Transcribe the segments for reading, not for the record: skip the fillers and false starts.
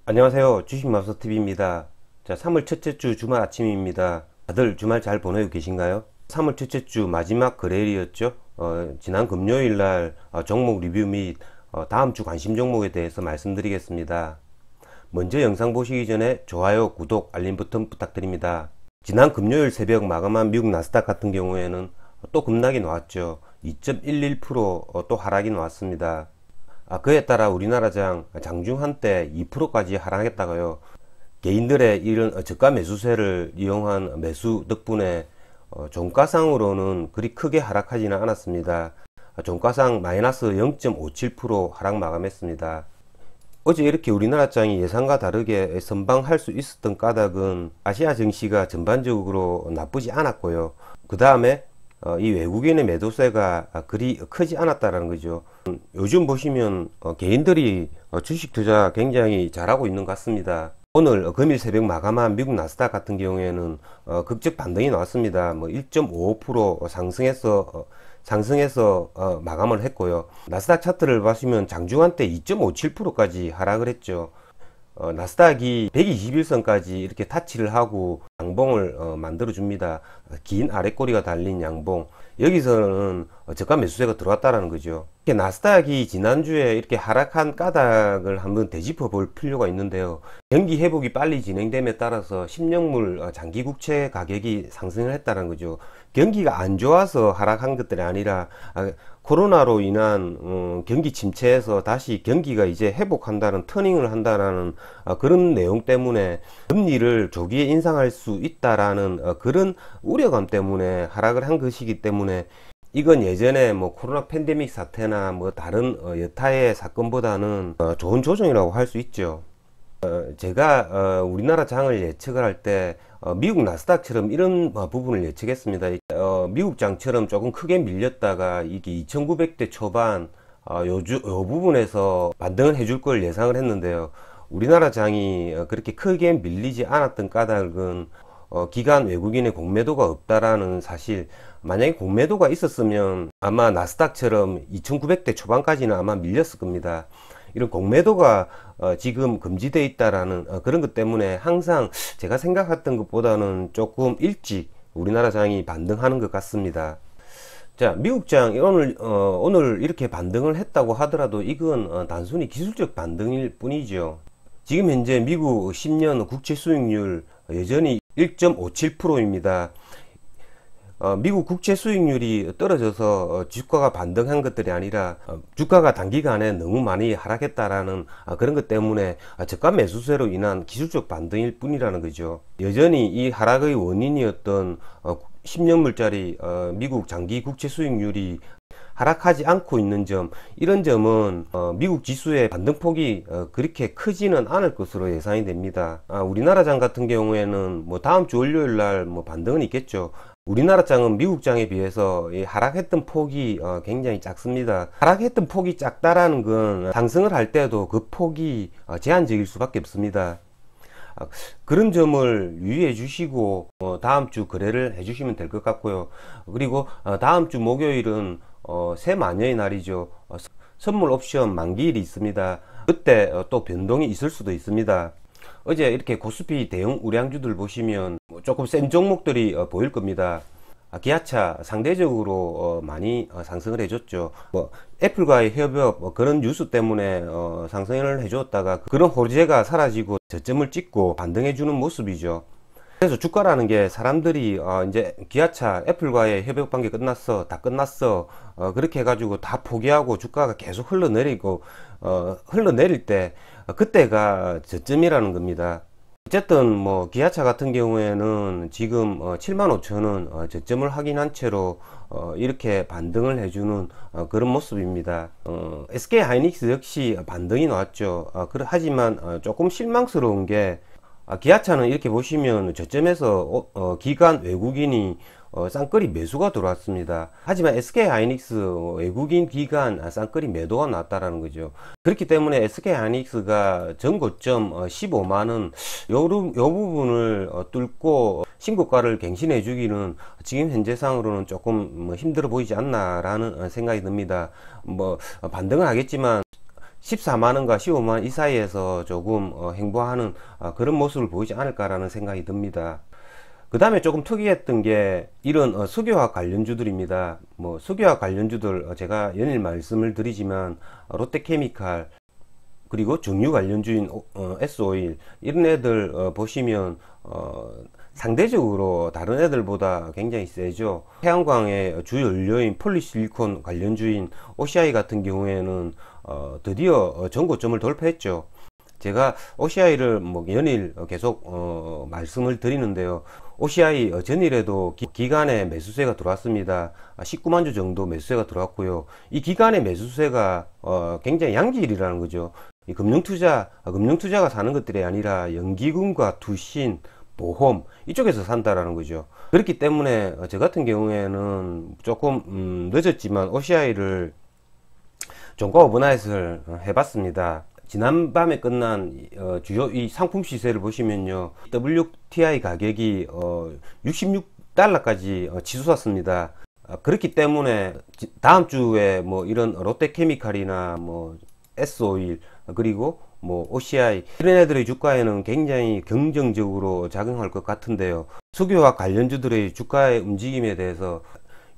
안녕하세요. 주식맘사TV입니다. 자, 3월 첫째 주 주말 아침입니다. 다들 주말 잘 보내고 계신가요? 3월 첫째 주 마지막 거래일이었죠. 지난 금요일 날 종목 리뷰 및 다음 주 관심 종목에 대해서 말씀드리겠습니다. 먼저 영상 보시기 전에 좋아요, 구독, 알림 버튼 부탁드립니다. 지난 금요일 새벽 마감한 미국 나스닥 같은 경우에는 또 급락이 나왔죠. 2.11% 또 하락이 나왔습니다. 그에 따라 우리나라장 장중 한때 2%까지 하락했다가요. 개인들의 이런 저가 매수세를 이용한 매수 덕분에 종가상으로는 그리 크게 하락하지는 않았습니다. 종가상 마이너스 0.57% 하락 마감했습니다. 어제 이렇게 우리나라장이 예상과 다르게 선방할 수 있었던 까닭은 아시아 증시가 전반적으로 나쁘지 않았고요. 그 다음에 이 외국인의 매도세가 그리 크지 않았다는 거죠. 요즘 보시면 개인들이 주식 투자 굉장히 잘하고 있는 것 같습니다. 오늘 금일 새벽 마감한 미국 나스닥 같은 경우에는 극적 반등이 나왔습니다. 1.55% 상승해서 마감을 했고요. 나스닥 차트를 보시면 장중한 때 2.57%까지 하락을 했죠. 나스닥이 121선까지 이렇게 타치를 하고 양봉을 만들어 줍니다. 긴 아랫꼬리가 달린 양봉. 여기서는 저가 매수세가 들어왔다라는 거죠. 나스닥이 지난주에 이렇게 하락한 까닭을 한번 되짚어 볼 필요가 있는데요. 경기 회복이 빨리 진행됨에 따라서 10년물 장기 국채 가격이 상승을 했다는 거죠. 경기가 안 좋아서 하락한 것들이 아니라 코로나로 인한 경기 침체에서 다시 경기가 이제 회복한다는, 터닝을 한다라는 그런 내용 때문에 금리를 조기에 인상할 수 있다라는 그런 우려감 때문에 하락을 한 것이기 때문에, 이건 예전에 코로나 팬데믹 사태나 다른 여타의 사건보다는 좋은 조정이라고 할 수 있죠. 제가 우리나라 장을 예측을 할 때 미국 나스닥처럼 이런 부분을 예측했습니다. 미국 장처럼 조금 크게 밀렸다가 이게 2900대 초반 요 부분에서 반등을 해줄 걸 예상을 했는데요. 우리나라 장이 그렇게 크게 밀리지 않았던 까닭은 기관 외국인의 공매도가 없다라는 사실. 만약에 공매도가 있었으면 아마 나스닥처럼 2900대 초반까지는 아마 밀렸을 겁니다. 이런 공매도가 지금 금지되어 있다라는 그런 것 때문에 항상 제가 생각했던 것보다는 조금 일찍 우리나라 장이 반등하는 것 같습니다. 자, 미국장 오늘 이렇게 반등을 했다고 하더라도 이건 단순히 기술적 반등일 뿐이죠. 지금 현재 미국 10년 국채 수익률 여전히 1.57%입니다. 미국 국채 수익률이 떨어져서 주가가 반등한 것들이 아니라 주가가 단기간에 너무 많이 하락했다라는 그런 것 때문에 저가 매수세로 인한 기술적 반등일 뿐이라는 거죠. 여전히 이 하락의 원인이었던 10년물짜리 미국 장기 국채 수익률이 하락하지 않고 있는 점, 이런 점은 미국 지수의 반등폭이 그렇게 크지는 않을 것으로 예상이 됩니다. 우리나라 장 같은 경우에는 다음 주 월요일 날 반등은 있겠죠. 우리나라 장은 미국 장에 비해서 하락했던 폭이 굉장히 작습니다. 하락했던 폭이 작다라는 건 상승을 할 때도 그 폭이 제한적일 수밖에 없습니다. 그런 점을 유의해 주시고 다음 주 거래를 해 주시면 될 것 같고요. 그리고 다음 주 목요일은 새마녀의 날이죠. 선물 옵션 만기일이 있습니다. 그때 또 변동이 있을 수도 있습니다. 어제 이렇게 코스피 대형 우량주들 보시면 조금 센 종목들이 보일 겁니다. 기아차 상대적으로 많이 상승을 해줬죠. 애플과의 협업 그런 뉴스 때문에 상승을 해줬다가 그런 호재가 사라지고 저점을 찍고 반등해주는 모습이죠. 그래서 주가라는 게 사람들이 이제 기아차 애플과의 협업 관계 끝났어, 다 끝났어, 그렇게 해가지고 다 포기하고 주가가 계속 흘러내릴 때 그때가 저점이라는 겁니다. 어쨌든 기아차 같은 경우에는 지금 75,000원 저점을 확인한 채로 이렇게 반등을 해주는 그런 모습입니다. SK 하이닉스 역시 반등이 나왔죠. 하지만 조금 실망스러운 게 기아차는 이렇게 보시면 저점에서 기관 외국인이 쌍끌이 매수가 들어왔습니다. 하지만 SK 하이닉스 외국인 기관 쌍끌이 매도가 나왔다라는 거죠. 그렇기 때문에 SK 하이닉스가 전고점 15만원 요 부분을 뚫고 신고가를 갱신해 주기는 지금 현재상으로는 조금 힘들어 보이지 않나 라는 생각이 듭니다. 반등은 하겠지만 14만원과 15만원 이 사이에서 조금 행보하는 그런 모습을 보이지 않을까라는 생각이 듭니다. 그 다음에 조금 특이했던 게 이런 석유화학 관련주들입니다. 뭐 석유화학 관련주들 제가 연일 말씀을 드리지만 롯데케미칼, 그리고 정유 관련주인 S오일, 이런 애들 보시면 상대적으로 다른 애들보다 굉장히 세죠. 태양광의 주 연료인 폴리실리콘 관련주인 OCI 같은 경우에는 드디어 전고점을 돌파했죠. 제가 OCI를 뭐 연일 계속 말씀을 드리는데요. OCI 전일에도 기간에 매수세가 들어왔습니다. 19만 주 정도 매수세가 들어왔고요. 이 기간의 매수세가 굉장히 양질이라는 거죠. 이 금융투자가 사는 것들이 아니라 연기금과 투신, 보험 이쪽에서 산다라는 거죠. 그렇기 때문에 저 같은 경우에는 조금 늦었지만 OCI를 종가 오버나잇을 해봤습니다. 지난밤에 끝난 주요 이 상품 시세를 보시면요, WTI 가격이 66달러까지 치솟았습니다. 그렇기 때문에 다음 주에 뭐 이런 롯데케미칼이나 뭐 S오일, 그리고 뭐 OCI 이런 애들의 주가에는 굉장히 긍정적으로 작용할 것 같은데요. 석유화학 관련주들의 주가의 움직임에 대해서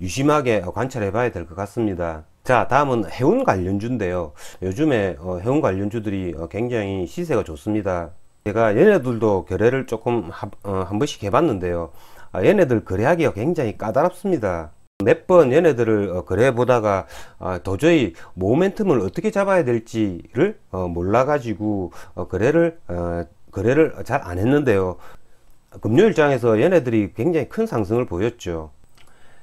유심하게 관찰해 봐야 될 것 같습니다. 자, 다음은 해운 관련주인데요. 요즘에 해운 관련주들이 굉장히 시세가 좋습니다. 제가 얘네들도 거래를 조금 한 번씩 해봤는데요. 얘네들 거래하기가 굉장히 까다롭습니다. 몇 번 얘네들을 거래해 보다가 도저히 모멘텀을 어떻게 잡아야 될지를 몰라가지고 거래를 잘 안 했는데요. 금요일장에서 얘네들이 굉장히 큰 상승을 보였죠.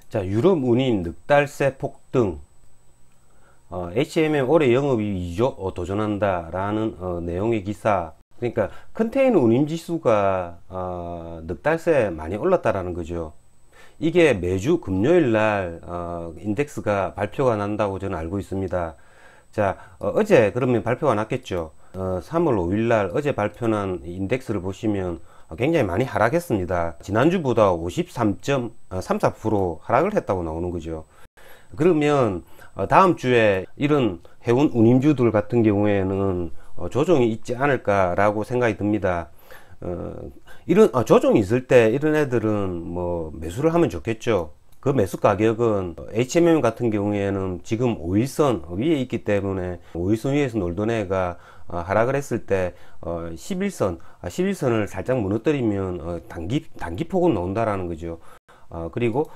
자, 유럽 운임 늑달새 폭등, HMM 올해 영업이익 2조 도전한다 라는 내용의 기사. 그러니까 컨테이너 운임 지수가 늑달새 많이 올랐다라는 거죠. 이게 매주 금요일 날 인덱스가 발표가 난다고 저는 알고 있습니다. 자, 어제 그러면 발표가 났겠죠. 3월 5일 날 어제 발표난 인덱스를 보시면 굉장히 많이 하락했습니다. 지난주보다 53.34% 하락을 했다고 나오는 거죠. 그러면 다음 주에 이런 해운 운임주들 같은 경우에는 조정이 있지 않을까라고 생각이 듭니다. 이런 조정이 있을 때 이런 애들은 뭐 매수를 하면 좋겠죠. 그 매수 가격은 HMM 같은 경우에는 지금 5일선 위에 있기 때문에 5일선 위에서 놀던 애가 하락을 했을 때 11선을 살짝 무너뜨리면 단기폭은 나온다라는 거죠. 그리고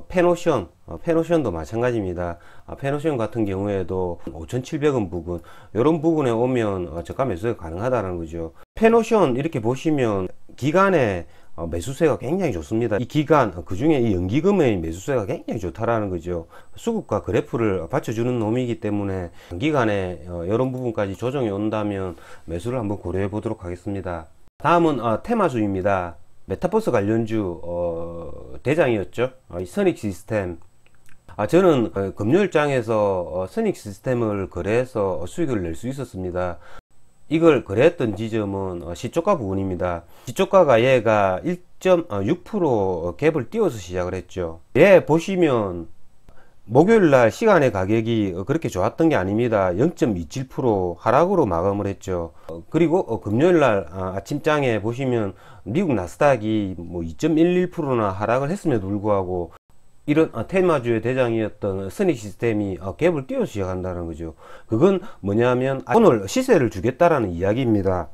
페노션도 마찬가지입니다. 페노션 같은 경우에도 5,700원 부근, 이런 부분에 오면 저가 매수가 가능하다는 거죠. 페노션 이렇게 보시면 기간에 매수세가 굉장히 좋습니다. 이 기간, 그 중에 이 연기금의 매수세가 굉장히 좋다라는 거죠. 수급과 그래프를 받쳐주는 놈이기 때문에 단기간에 이런 부분까지 조정이 온다면 매수를 한번 고려해 보도록 하겠습니다. 다음은 테마주입니다. 메타버스 관련주 대장이었죠. 이 선익시스템. 저는 금요일장에서 선익시스템을 거래해서 수익을 낼 수 있었습니다. 이걸 거래했던 지점은 시초가 부분입니다. 시초가가 얘가 1.6% 갭을 띄워서 시작을 했죠. 얘 보시면 목요일날 시간의 가격이 그렇게 좋았던 게 아닙니다. 0.27% 하락으로 마감을 했죠. 그리고 금요일날 아침장에 보시면 미국 나스닥이 뭐 2.11%나 하락을 했음에도 불구하고 이런 테마주의 대장이었던 선익시스템이 갭을 띄워 시작한다는 거죠. 그건 뭐냐면 오늘 시세를 주겠다라는 이야기입니다.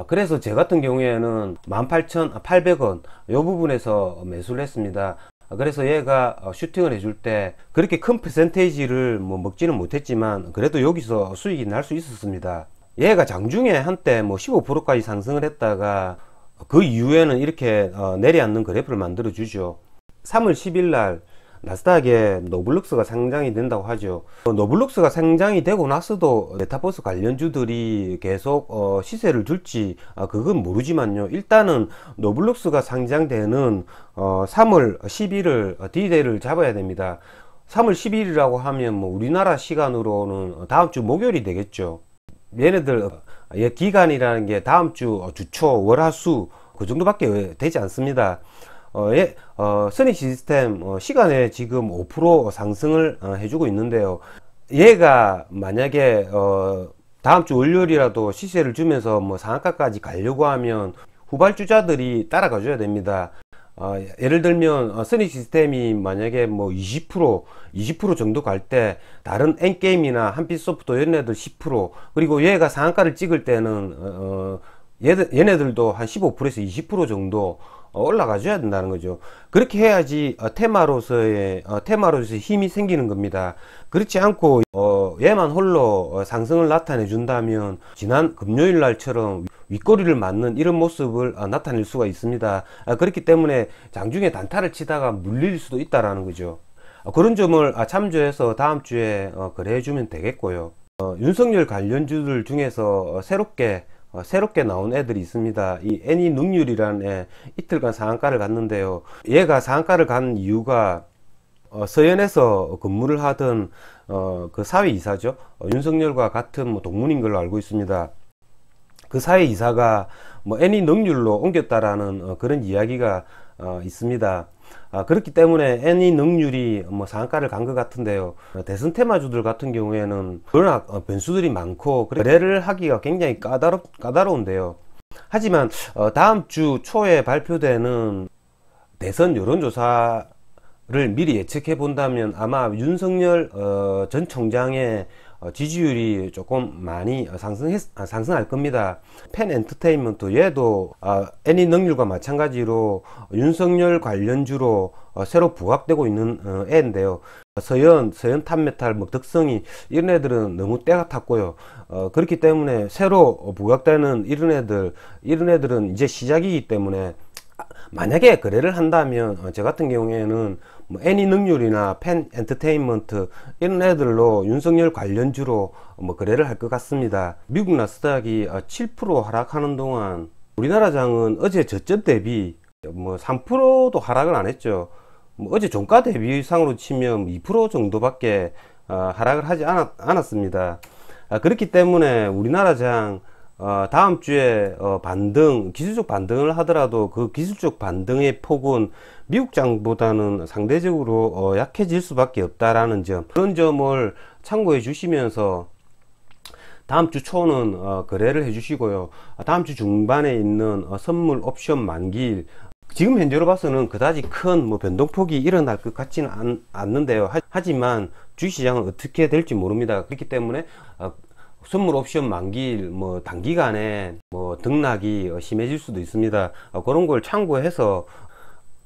그래서 제 같은 경우에는 18,800원 이 부분에서 매수를 했습니다. 그래서 얘가 슈팅을 해줄 때 그렇게 큰 퍼센테이지를 뭐 먹지는 못했지만 그래도 여기서 수익이 날 수 있었습니다. 얘가 장중에 한때 뭐 15%까지 상승을 했다가 그 이후에는 이렇게 내려앉는 그래프를 만들어 주죠. 3월 10일 날 나스닥에 노블럭스가 상장이 된다고 하죠. 노블럭스가 상장이 되고 나서도 메타버스 관련주들이 계속 시세를 줄지 그건 모르지만요. 일단은 노블럭스가 상장되는 3월 10일을 디데이를 잡아야 됩니다. 3월 10일이라고 하면 뭐 우리나라 시간으로는 다음 주 목요일이 되겠죠. 얘네들 기간이라는 게 다음 주 주초 월화수 그 정도밖에 되지 않습니다. 선익시스템 시간에 지금 5% 상승을 해주고 있는데요. 얘가 만약에 다음 주 월요일이라도 시세를 주면서 뭐 상한가까지 가려고 하면 후발주자들이 따라가 줘야 됩니다. 예를 들면 선익 시스템이 만약에 뭐 20% 정도 갈 때 다른 N게임이나 한빛소프트 얘네들 10%, 그리고 얘가 상한가를 찍을 때는 얘네들도 한 15%에서 20% 정도 올라가 줘야 된다는 거죠. 그렇게 해야지 테마로서의 힘이 생기는 겁니다. 그렇지 않고 얘만 홀로 상승을 나타내 준다면 지난 금요일 날처럼 윗꼬리를 맞는 이런 모습을 나타낼 수가 있습니다. 그렇기 때문에 장중에 단타를 치다가 물릴 수도 있다라는 거죠. 그런 점을 참조해서 다음 주에 거래해 주면 되겠고요. 윤석열 관련주들 중에서 새롭게 나온 애들이 있습니다. 이 애니능률이라는 애 이틀간 상한가를 갔는데요. 얘가 상한가를 간 이유가 서현에서 근무를 하던 그 사회이사죠. 윤석열과 같은 뭐 동문인 걸로 알고 있습니다. 그 사회이사가 뭐 애니능률로 옮겼다라는 그런 이야기가 있습니다. 그렇기 때문에 애니능률이 뭐 상한가를 간 것 같은데요. 대선 테마주들 같은 경우에는 워낙 변수들이 많고 거래를 하기가 굉장히 까다로운데요. 하지만 다음 주 초에 발표되는 대선 여론조사를 미리 예측해 본다면 아마 윤석열 전 총장의 지지율이 조금 많이 상승할 겁니다. 펜 엔터테인먼트 얘도 애니능률과 마찬가지로 윤석열 관련주로 새로 부각되고 있는 애인데요. 서현 탑메탈, 뭐 덕성이 이런 애들은 너무 때가 탔고요. 그렇기 때문에 새로 부각되는 이런 애들은 이제 시작이기 때문에 만약에 거래를 한다면 저 같은 경우에는 뭐 애니능률이나 펜 엔터테인먼트 이런 애들로 윤석열 관련주로 뭐 거래를 할 것 같습니다. 미국 나스닥이 7% 하락하는 동안 우리나라 장은 어제 저점 대비 뭐 3%도 하락을 안 했죠. 뭐 어제 종가 대비상으로 치면 2% 정도밖에 하락을 하지 않았습니다. 그렇기 때문에 우리나라 장 다음 주에 기술적 반등을 하더라도 그 기술적 반등의 폭은 미국 장보다는 상대적으로 약해질 수밖에 없다라는 점, 그런 점을 참고해 주시면서 다음 주 초는 거래를 해 주시고요. 다음 주 중반에 있는 선물 옵션 만기일, 지금 현재로 봐서는 그다지 큰 뭐 변동폭이 일어날 것 같지는 않는데요. 하지만 주식시장은 어떻게 될지 모릅니다. 그렇기 때문에 선물 옵션 만기일 뭐 단기간에 뭐 등락이 심해질 수도 있습니다. 그런 걸 참고해서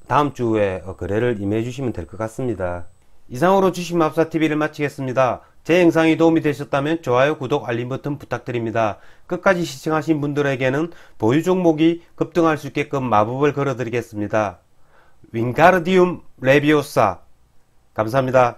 다음 주에 거래를 임해 주시면 될 것 같습니다. 이상으로 주식마법사TV를 마치겠습니다. 제 영상이 도움이 되셨다면 좋아요, 구독, 알림 버튼 부탁드립니다. 끝까지 시청하신 분들에게는 보유 종목이 급등할 수 있게끔 마법을 걸어 드리겠습니다. 윙가르디움 레비오사. 감사합니다.